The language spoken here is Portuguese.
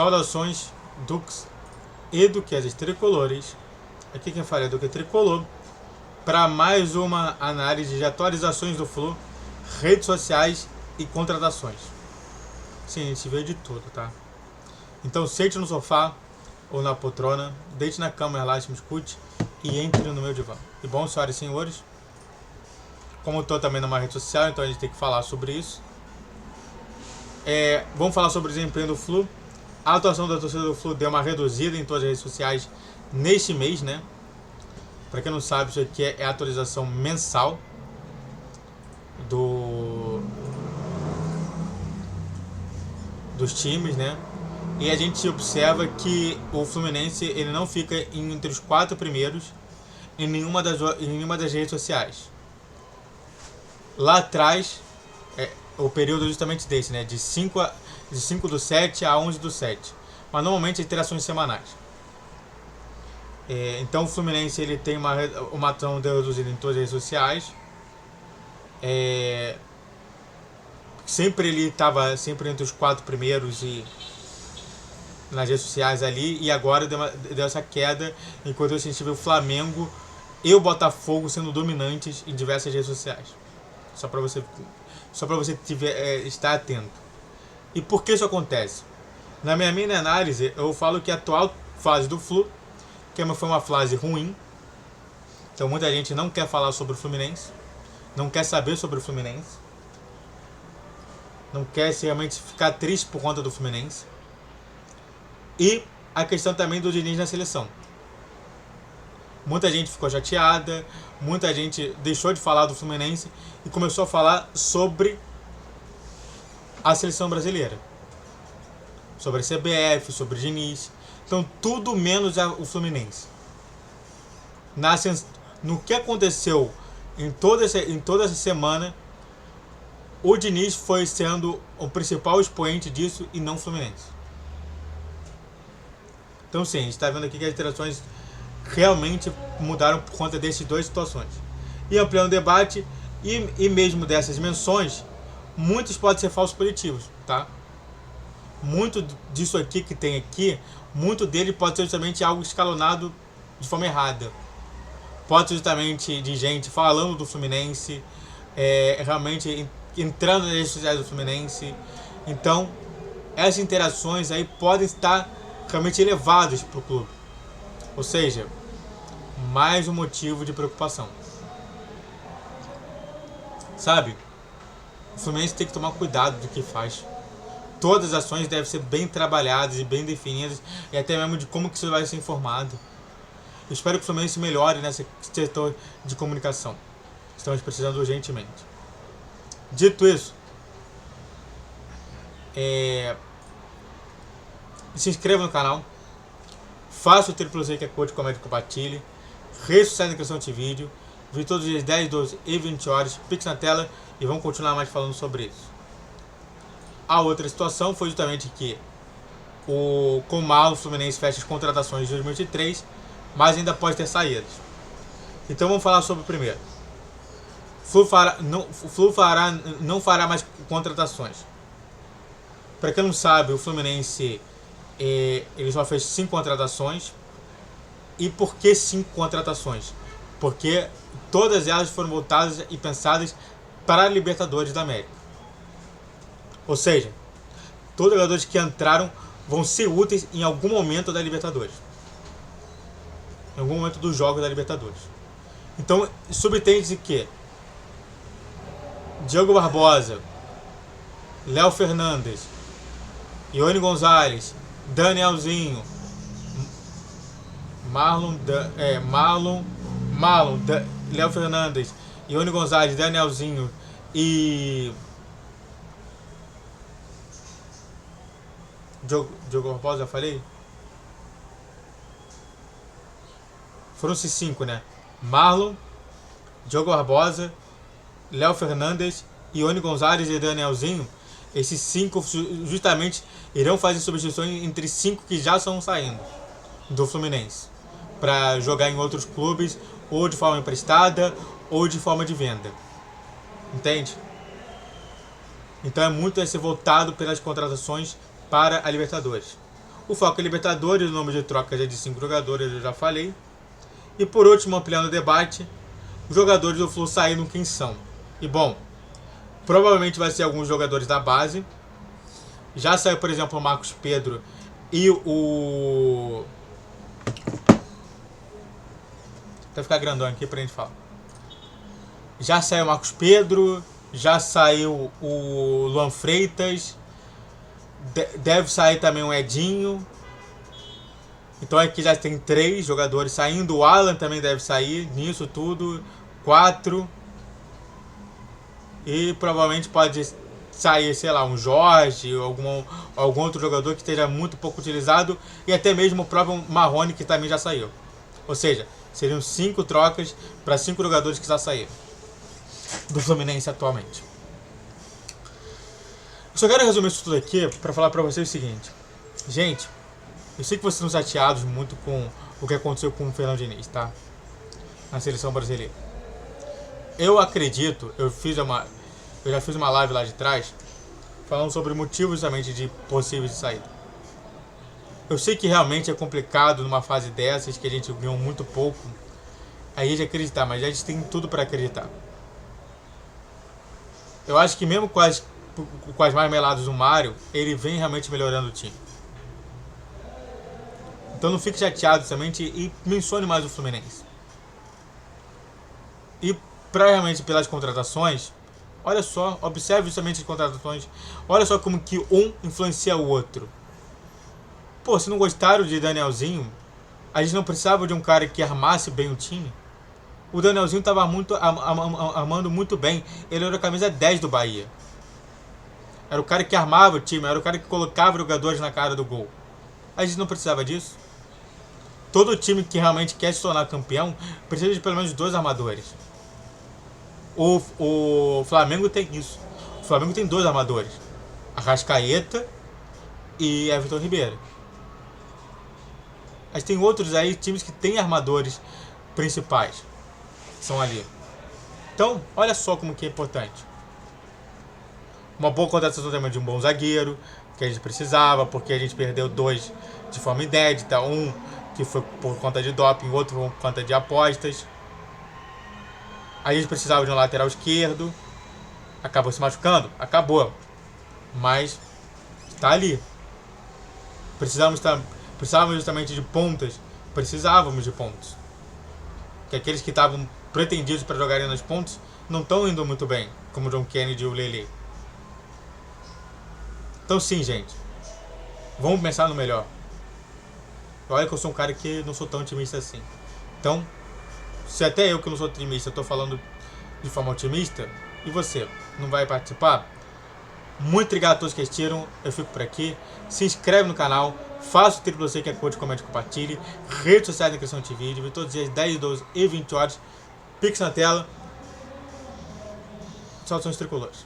Saudações, Dux e Duquesas Tricolores. Aqui quem fala é Duque Tricolor. Para mais uma análise de atualizações do Flu, redes sociais e contratações. Sim, a gente vê de tudo, tá? Então sente no sofá ou na poltrona, deite na cama, relaxe, me escute e entre no meu divã. E bom, senhoras e senhores, como eu estou também numa rede social, então a gente tem que falar sobre isso. Vamos falar sobre o desempenho do Flu. A atuação da torcida do Flu deu uma reduzida em todas as redes sociais neste mês, né? Para quem não sabe, isso aqui é a atualização mensal dos times, né? E a gente observa que o Fluminense ele não fica entre os 4 primeiros em nenhuma das redes sociais. Lá atrás, o período justamente desse, né? De 5 do 7 a 11 do 7. Mas normalmente interações semanais. Então o Fluminense ele tem uma ação reduzida em todas as redes sociais. Sempre ele estava sempre entre os 4 primeiros e nas redes sociais ali, e agora deu essa queda, enquanto a gente vê o Flamengo e o Botafogo sendo dominantes em diversas redes sociais. Só para você estar atento. E por que isso acontece? Na minha análise, eu falo que a atual fase do Flu, que foi uma fase ruim, então muita gente não quer falar sobre o Fluminense, não quer saber sobre o Fluminense, não quer realmente ficar triste por conta do Fluminense. E a questão também do Diniz na seleção. Muita gente ficou chateada, muita gente deixou de falar do Fluminense e começou a falar sobre a seleção brasileira, sobre a CBF, sobre o Diniz. Então tudo menos o Fluminense. No que aconteceu em toda essa semana, o Diniz foi sendo o principal expoente disso e não o Fluminense. Então sim, a gente está vendo aqui que as interações realmente mudaram por conta dessas duas situações. E ampliando o debate, e mesmo dessas menções, muitos podem ser falsos positivos, tá? Muito disso aqui que tem aqui, muito dele pode ser justamente algo escalonado de forma errada. Pode ser justamente de gente falando do Fluminense, realmente entrando nas redes sociais do Fluminense. Então, essas interações aí podem estar realmente elevadas para o clube. Ou seja, mais um motivo de preocupação. Sabe? O Fluminense tem que tomar cuidado do que faz. Todas as ações devem ser bem trabalhadas e bem definidas, e até mesmo de como que isso vai ser informado. Eu espero que o Fluminense melhore nesse setor de comunicação. Estamos precisando urgentemente. Dito isso, se inscreva no canal, faça o triplo Z que é coach, comédia e compartilhe, redes sociais na descrição de vídeo, vi todos os dias 10, 12 e 20 horas, pix na tela e vamos continuar mais falando sobre isso. A outra situação foi justamente que com o Marlon, o Fluminense fecha as contratações de 2023, mas ainda pode ter saídas. Então vamos falar sobre o primeiro. O Flu não fará mais contratações. Para quem não sabe, o Fluminense ele só fez 5 contratações. E por que 5 contratações? Porque todas elas foram voltadas e pensadas para a Libertadores da América. Ou seja, todos os jogadores que entraram vão ser úteis em algum momento da Libertadores. Em algum momento dos jogos da Libertadores. Então, subtende-se que Diogo Barbosa, Léo Fernandes, Ione Gonzalez, Danielzinho, Léo Fernandes, Ione Gonzalez, Danielzinho e Diogo Barbosa, já falei? Foram esses 5, né? Marlon, Diogo Barbosa, Léo Fernandes, Ione Gonzalez e Danielzinho. Esses 5 justamente irão fazer substituições entre 5 que já estão saindo do Fluminense para jogar em outros clubes, ou de forma emprestada ou de forma de venda. Entende? Então é muito a ser voltado pelas contratações para a Libertadores. O foco é Libertadores, o número de trocas é de 5 jogadores, eu já falei. E por último, ampliando o debate, os jogadores do Flu saíram quem são. E bom, provavelmente vai ser alguns jogadores da base. Já saiu, por exemplo, o Marcos Pedro e o... Vai ficar grandão aqui pra gente falar. Já saiu o Marcos Pedro, já saiu o Luan Freitas, deve sair também o Edinho. Então aqui já tem 3 jogadores saindo, o Alan também deve sair, nisso tudo, 4. E provavelmente pode sair, sei lá, um Jorge, algum outro jogador que esteja muito pouco utilizado, e até mesmo o próprio Marrone, que também já saiu. Ou seja, seriam 5 trocas para 5 jogadores que já saíram do Fluminense atualmente. Eu só quero resumir isso tudo aqui para falar para vocês o seguinte. Gente, eu sei que vocês estão chateados muito com o que aconteceu com o Fernando Diniz, tá? Na seleção brasileira. Eu acredito, eu já fiz uma live lá de trás falando sobre motivos justamente de possíveis de saída. Eu sei que realmente é complicado numa fase dessas, que a gente ganhou muito pouco, a gente acreditar, mas a gente tem tudo para acreditar. Eu acho que mesmo com as marmeladas do Mário, ele vem realmente melhorando o time. Então não fique chateado somente e mencione mais o Fluminense. E para realmente pelas contratações, olha só, observe justamente as contratações, olha só como que um influencia o outro. Pô, se não gostaram de Danielzinho, a gente não precisava de um cara que armasse bem o time. O Danielzinho estava armando muito bem. Ele era a camisa 10 do Bahia. Era o cara que armava o time, era o cara que colocava jogadores na cara do gol. A gente não precisava disso. Todo time que realmente quer se tornar campeão precisa de pelo menos 2 armadores. O Flamengo tem isso. O Flamengo tem 2 armadores. Arrascaeta e Everton Ribeiro. Mas tem outros aí, times que têm armadores principais. São ali. Então, olha só como que é importante. Uma boa contratação também de um bom zagueiro, que a gente precisava, porque a gente perdeu 2 de forma inédita. Um que foi por conta de doping, outro por conta de apostas. A gente precisava de um lateral esquerdo. Acabou se machucando? Acabou. Mas está ali. Precisávamos justamente de pontas. Precisávamos de pontos. Que aqueles que estavam pretendidos para jogarem nas pontas não estão indo muito bem, como o John Kennedy e o Lele. Então sim, gente, vamos pensar no melhor. Olha que eu sou um cara que não sou tão otimista assim. Então, se até eu que não sou otimista estou falando de forma otimista, e você não vai participar? Muito obrigado a todos que assistiram. Eu fico por aqui. Se inscreve no canal. Faça o triplo C que é curte, comente, compartilhe. Redes sociais na descrição de vídeo. Todos os dias 10, 12 e 20 horas. Pix na tela. Saudações tricolores.